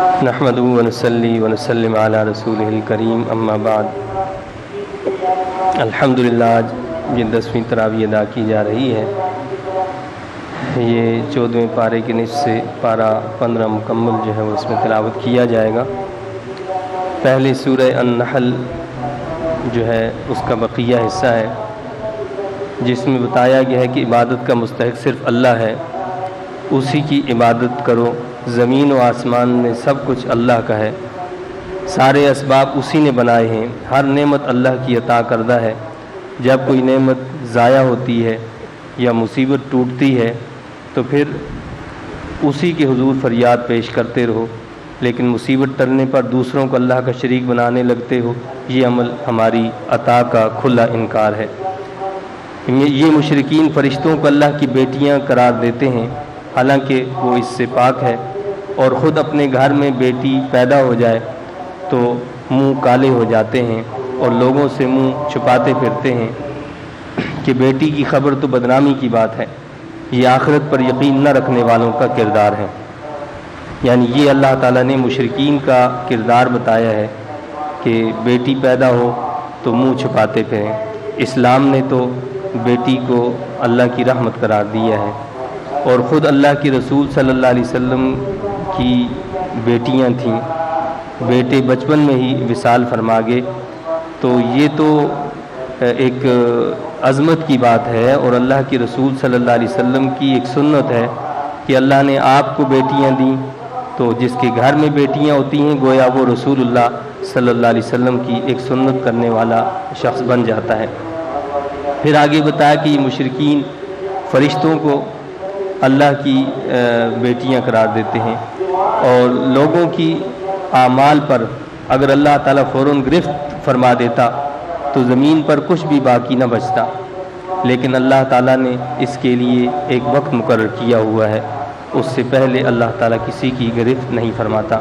نحمده ونصلي ونسلم على رسوله الکریم اما بعد۔ الحمدللہ آج یہ 10ویں تراویح ادا کی جا رہی ہے۔ یہ 14ویں پارے کے نصف سے پارہ 15 مکمل جو ہے وہ اس میں تلاوت کیا جائے گا۔ پہلے سورہ النحل جو ہے اس کا بقیہ حصہ ہے، جس میں بتایا گیا ہے کہ عبادت کا مستحق صرف اللہ ہے، اسی کی عبادت کرو، زمین و آسمان میں سب کچھ اللہ کا ہے، سارے اسباب اسی نے بنائے ہیں، ہر نعمت اللہ کی عطا کردہ ہے۔ جب کوئی نعمت ضائع ہوتی ہے یا مصیبت ٹوٹتی ہے تو پھر اسی کے حضور فریاد پیش کرتے رہو، لیکن مصیبت ٹلنے پر دوسروں کو اللہ کا شریک بنانے لگتے ہو، یہ عمل ہماری عطا کا کھلا انکار ہے۔ یہ مشرکین فرشتوں کو اللہ کی بیٹیاں قرار دیتے ہیں، حالانکہ وہ اس سے پاک ہے، اور خود اپنے گھر میں بیٹی پیدا ہو جائے تو منہ کالے ہو جاتے ہیں اور لوگوں سے منہ چھپاتے پھرتے ہیں کہ بیٹی کی خبر تو بدنامی کی بات ہے۔ یہ آخرت پر یقین نہ رکھنے والوں کا کردار ہے۔ یعنی یہ اللہ تعالیٰ نے مشرکین کا کردار بتایا ہے کہ بیٹی پیدا ہو تو منہ چھپاتے پھریں۔ اسلام نے تو بیٹی کو اللہ کی رحمت قرار دیا ہے، اور خود اللہ کے رسول صلی اللہ علیہ وسلم کی بیٹیاں تھیں، بیٹے بچپن میں ہی وصال فرما گئے، تو یہ تو ایک عظمت کی بات ہے، اور اللہ کے رسول صلی اللہ علیہ وسلم کی ایک سنت ہے کہ اللہ نے آپ کو بیٹیاں دیں، تو جس کے گھر میں بیٹیاں ہوتی ہیں گویا وہ رسول اللہ صلی اللہ علیہ وسلم کی ایک سنت کرنے والا شخص بن جاتا ہے۔ پھر آگے بتایا کہ یہ مشرکین فرشتوں کو اللہ کی بیٹیاں قرار دیتے ہیں، اور لوگوں کی اعمال پر اگر اللہ تعالیٰ فوراً گرفت فرما دیتا تو زمین پر کچھ بھی باقی نہ بچتا، لیکن اللہ تعالیٰ نے اس کے لیے ایک وقت مقرر کیا ہوا ہے، اس سے پہلے اللہ تعالیٰ کسی کی گرفت نہیں فرماتا۔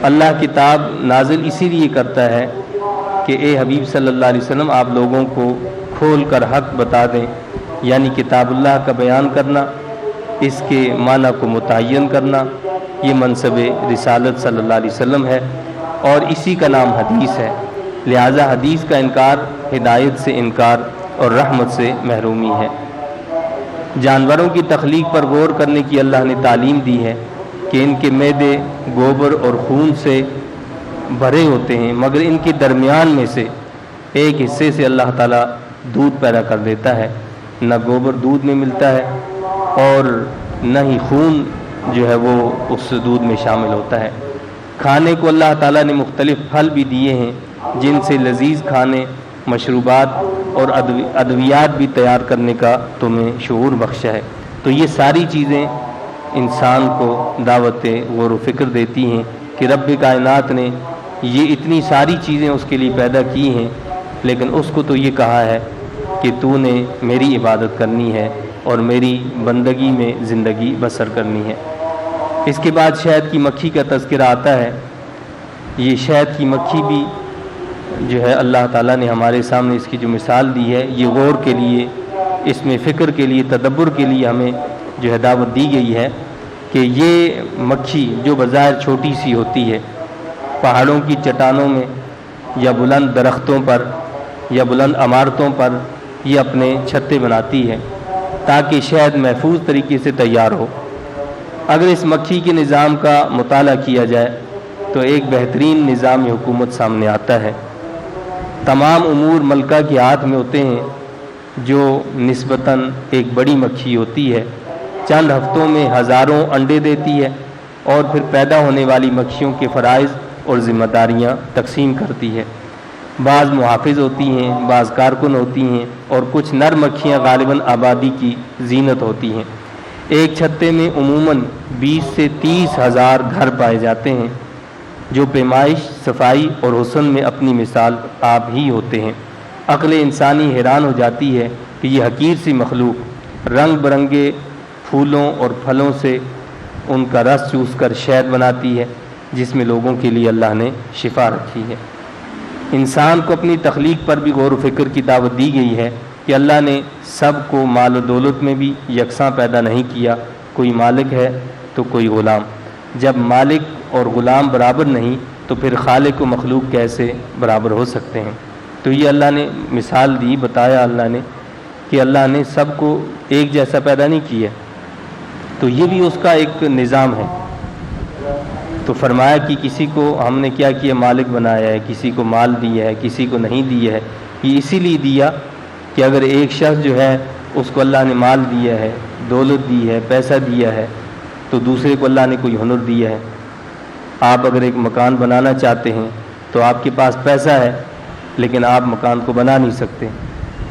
اللہ کتاب نازل اسی لیے کرتا ہے کہ اے حبیب صلی اللہ علیہ وسلم آپ لوگوں کو کھول کر حق بتا دیں، یعنی کتاب اللہ کا بیان کرنا، اس کے معنی کو متعین کرنا، یہ منصب رسالت صلی اللہ علیہ وسلم ہے، اور اسی کا نام حدیث ہے۔ لہذا حدیث کا انکار ہدایت سے انکار اور رحمت سے محرومی ہے۔ جانوروں کی تخلیق پر غور کرنے کی اللہ نے تعلیم دی ہے کہ ان کے معدے گوبر اور خون سے بھرے ہوتے ہیں، مگر ان کے درمیان میں سے ایک حصے سے اللہ تعالیٰ دودھ پیدا کر دیتا ہے۔ نہ گوبر دودھ میں ملتا ہے اور نہ ہی خون جو ہے وہ اس دودھ میں شامل ہوتا ہے۔ کھانے کو اللہ تعالیٰ نے مختلف پھل بھی دیے ہیں جن سے لذیذ کھانے، مشروبات اور ادویات بھی تیار کرنے کا تمہیں شعور بخشا ہے۔ تو یہ ساری چیزیں انسان کو دعوت غور و فکر دیتی ہیں کہ رب کائنات نے یہ اتنی ساری چیزیں اس کے لیے پیدا کی ہیں، لیکن اس کو تو یہ کہا ہے کہ تو نے میری عبادت کرنی ہے اور میری بندگی میں زندگی بسر کرنی ہے۔ اس کے بعد شہد کی مکھی کا تذکرہ آتا ہے۔ یہ شہد کی مکھی بھی جو ہے اللہ تعالیٰ نے ہمارے سامنے اس کی جو مثال دی ہے، یہ غور کے لیے، اس میں فکر کے لیے، تدبر کے لیے ہمیں جو ہے دعوت دی گئی ہے کہ یہ مکھی جو بظاہر چھوٹی سی ہوتی ہے، پہاڑوں کی چٹانوں میں یا بلند درختوں پر یا بلند عمارتوں پر یہ اپنے چھتے بناتی ہے تاکہ شہد محفوظ طریقے سے تیار ہو۔ اگر اس مکھی کے نظام کا مطالعہ کیا جائے تو ایک بہترین نظام حکومت سامنے آتا ہے۔ تمام امور ملکہ کے ہاتھ میں ہوتے ہیں، جو نسبتاً ایک بڑی مکھی ہوتی ہے، چند ہفتوں میں ہزاروں انڈے دیتی ہے اور پھر پیدا ہونے والی مکھیوں کے فرائض اور ذمہ داریاں تقسیم کرتی ہے۔ بعض محافظ ہوتی ہیں، بعض کارکن ہوتی ہیں، اور کچھ نر مکھیاں غالباً آبادی کی زینت ہوتی ہیں۔ ایک چھتے میں عموماً 20 سے 30 ہزار گھر پائے جاتے ہیں، جو پیمائش، صفائی اور حسن میں اپنی مثال آپ ہی ہوتے ہیں۔ عقل انسانی حیران ہو جاتی ہے کہ یہ حقیر سی مخلوق رنگ برنگے پھولوں اور پھلوں سے ان کا رس چوس کر شہد بناتی ہے، جس میں لوگوں کے لیے اللہ نے شفا رکھی ہے۔ انسان کو اپنی تخلیق پر بھی غور و فکر کی دعوت دی گئی ہے کہ اللہ نے سب کو مال و دولت میں بھی یکساں پیدا نہیں کیا، کوئی مالک ہے تو کوئی غلام، جب مالک اور غلام برابر نہیں تو پھر خالق و مخلوق کیسے برابر ہو سکتے ہیں؟ تو یہ اللہ نے مثال دی، بتایا اللہ نے کہ اللہ نے سب کو ایک جیسا پیدا نہیں کیا، تو یہ بھی اس کا ایک نظام ہے۔ تو فرمایا کہ کسی کو ہم نے کیا کیا، مالک بنایا ہے، کسی کو مال دیا ہے، کسی کو نہیں دیا ہے۔ یہ اسی لیے دیا کہ اگر ایک شخص جو ہے اس کو اللہ نے مال دیا ہے، دولت دی ہے، پیسہ دیا ہے، تو دوسرے کو اللہ نے کوئی ہنر دیا ہے۔ آپ اگر ایک مکان بنانا چاہتے ہیں تو آپ کے پاس پیسہ ہے لیکن آپ مکان کو بنا نہیں سکتے،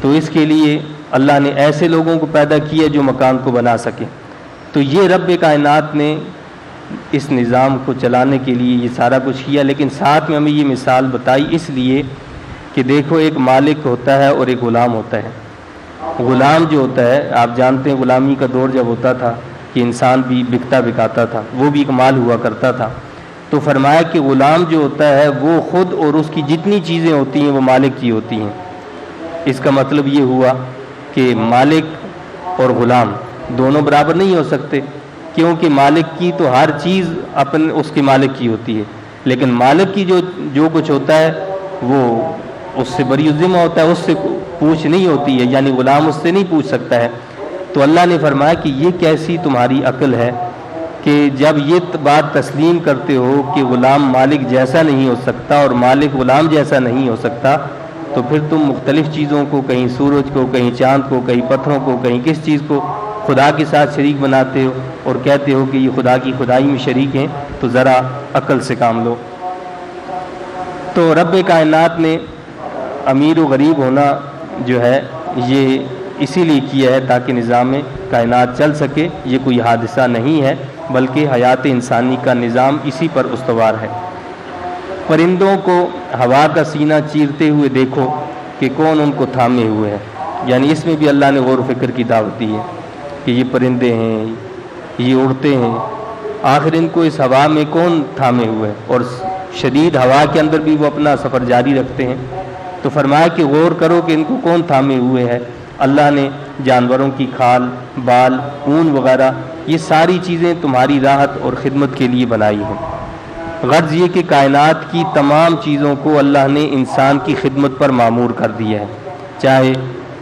تو اس کے لیے اللہ نے ایسے لوگوں کو پیدا کیا جو مکان کو بنا سکیں۔ تو یہ رب کائنات نے اس نظام کو چلانے کے لیے یہ سارا کچھ کیا، لیکن ساتھ میں ہمیں یہ مثال بتائی اس لیے کہ دیکھو ایک مالک ہوتا ہے اور ایک غلام ہوتا ہے۔ غلام جو ہوتا ہے، آپ جانتے ہیں غلامی کا دور جب ہوتا تھا کہ انسان بھی بکتا بکاتا تھا، وہ بھی ایک مال ہوا کرتا تھا۔ تو فرمایا کہ غلام جو ہوتا ہے وہ خود اور اس کی جتنی چیزیں ہوتی ہیں وہ مالک کی ہوتی ہیں۔ اس کا مطلب یہ ہوا کہ مالک اور غلام دونوں برابر نہیں ہو سکتے، کیونکہ مالک کی تو ہر چیز اس کے مالک کی ہوتی ہے، لیکن مالک کی جو کچھ ہوتا ہے وہ اس سے بری ذمہ ہوتا ہے، اس سے پوچھ نہیں ہوتی ہے، یعنی غلام اس سے نہیں پوچھ سکتا ہے۔ تو اللہ نے فرمایا کہ یہ کیسی تمہاری عقل ہے کہ جب یہ بات تسلیم کرتے ہو کہ غلام مالک جیسا نہیں ہو سکتا اور مالک غلام جیسا نہیں ہو سکتا، تو پھر تم مختلف چیزوں کو، کہیں سورج کو، کہیں چاند کو، کہیں پتھروں کو، کہیں کس چیز کو خدا کے ساتھ شریک بناتے ہو اور کہتے ہو کہ یہ خدا کی خدائی میں شریک ہیں۔ تو ذرا عقل سے کام لو۔ تو رب کائنات نے امیر و غریب ہونا جو ہے یہ اسی لیے کیا ہے تاکہ نظام کائنات چل سکے۔ یہ کوئی حادثہ نہیں ہے بلکہ حیات انسانی کا نظام اسی پر استوار ہے۔ پرندوں کو ہوا کا سینہ چیرتے ہوئے دیکھو کہ کون ان کو تھامے ہوئے ہے، یعنی اس میں بھی اللہ نے غور و فکر کی دعوت دی ہے کہ یہ پرندے ہیں، یہ اڑتے ہیں، آخر ان کو اس ہوا میں کون تھامے ہوئے ہے، اور شدید ہوا کے اندر بھی وہ اپنا سفر جاری رکھتے ہیں۔ تو فرمایا کہ غور کرو کہ ان کو کون تھامے ہوئے ہے۔ اللہ نے جانوروں کی کھال، بال، اون وغیرہ یہ ساری چیزیں تمہاری راحت اور خدمت کے لیے بنائی ہیں۔ غرض یہ کہ کائنات کی تمام چیزوں کو اللہ نے انسان کی خدمت پر معمور کر دیا ہے، چاہے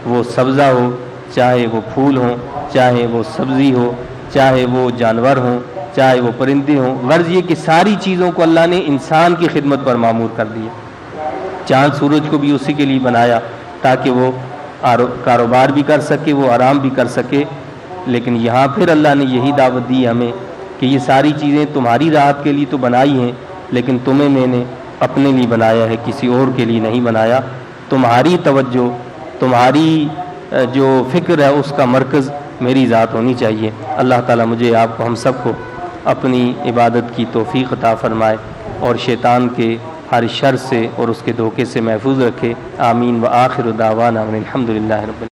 وہ سبزہ ہو، چاہے وہ پھول ہوں، چاہے وہ سبزی ہو، چاہے وہ جانور ہوں، چاہے وہ پرندے ہوں۔ غرض یہ کہ ساری چیزوں کو اللہ نے انسان کی خدمت پر معمور کر دیا۔ چاند سورج کو بھی اسی کے لیے بنایا تاکہ وہ کاروبار بھی کر سکے، وہ آرام بھی کر سکے، لیکن یہاں پھر اللہ نے یہی دعوت دی ہمیں کہ یہ ساری چیزیں تمہاری راحت کے لیے تو بنائی ہیں، لیکن تمہیں میں نے اپنے لیے بنایا ہے، کسی اور کے لیے نہیں بنایا۔ تمہاری توجہ، تمہاری جو فکر ہے اس کا مرکز میری ذات ہونی چاہیے۔ اللہ تعالیٰ مجھے، آپ کو، ہم سب کو اپنی عبادت کی توفیق عطا فرمائے اور شیطان کے ہر شر سے اور اس کے دھوکے سے محفوظ رکھے۔ آمین۔ وآخر دعوانا الحمدللہ رب العالمین۔